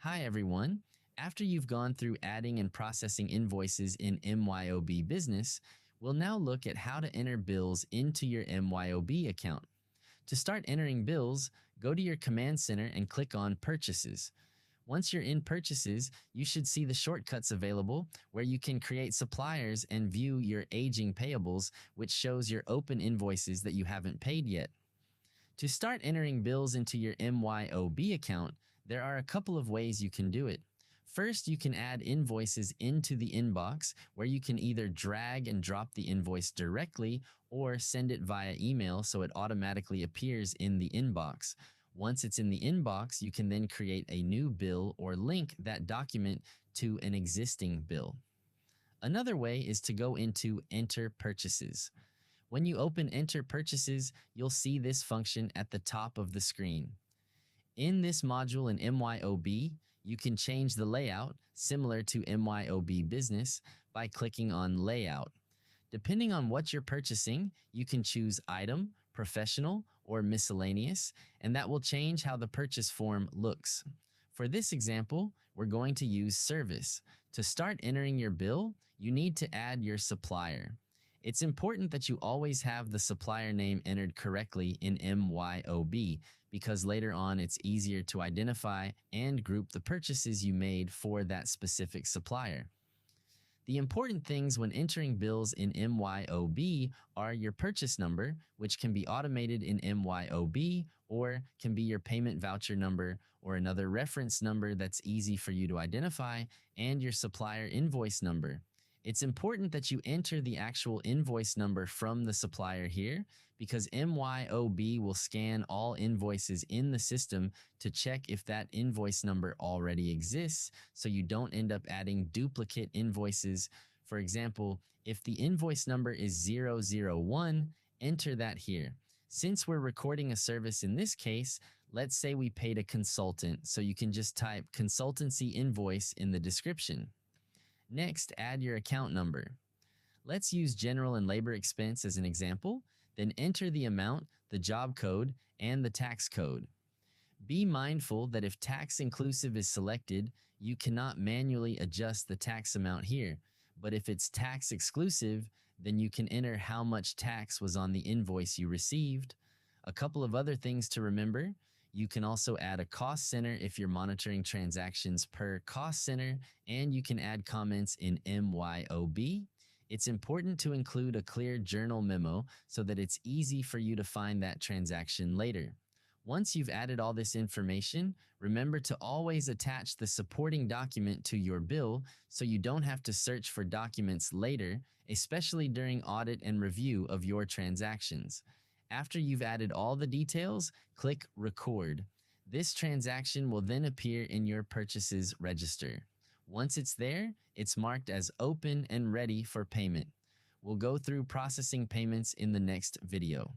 Hi everyone. After you've gone through adding and processing invoices in MYOB Business, we'll now look at how to enter bills into your MYOB account. To start entering bills, go to your command center and click on Purchases. Once you're in Purchases, you should see the shortcuts available where you can create suppliers and view your aging payables, which shows your open invoices that you haven't paid yet. To start entering bills into your MYOB account, there are a couple of ways you can do it. First, you can add invoices into the inbox where you can either drag and drop the invoice directly or send it via email so it automatically appears in the inbox. Once it's in the inbox, you can then create a new bill or link that document to an existing bill. Another way is to go into Enter Purchases. When you open Enter Purchases, you'll see this function at the top of the screen. In this module in MYOB, you can change the layout, similar to MYOB Business, by clicking on Layout. Depending on what you're purchasing, you can choose Item, Professional, or Miscellaneous, and that will change how the purchase form looks. For this example, we're going to use Service. To start entering your bill, you need to add your supplier. It's important that you always have the supplier name entered correctly in MYOB because later on it's easier to identify and group the purchases you made for that specific supplier. The important things when entering bills in MYOB are your purchase number, which can be automated in MYOB or can be your payment voucher number or another reference number that's easy for you to identify, and your supplier invoice number. It's important that you enter the actual invoice number from the supplier here because MYOB will scan all invoices in the system to check if that invoice number already exists so you don't end up adding duplicate invoices. For example, if the invoice number is 001, enter that here. Since we're recording a service in this case, let's say we paid a consultant, so you can just type consultancy invoice in the description. Next, add your account number. Let's use general and labor expense as an example, then enter the amount, the job code, and the tax code. Be mindful that if tax inclusive is selected, you cannot manually adjust the tax amount here, but if it's tax exclusive, then you can enter how much tax was on the invoice you received. A couple of other things to remember. You can also add a cost center if you're monitoring transactions per cost center, and you can add comments in MYOB. It's important to include a clear journal memo so that it's easy for you to find that transaction later. Once you've added all this information, remember to always attach the supporting document to your bill so you don't have to search for documents later, especially during audit and review of your transactions. After you've added all the details, click Record. This transaction will then appear in your purchases register. Once it's there, it's marked as open and ready for payment. We'll go through processing payments in the next video.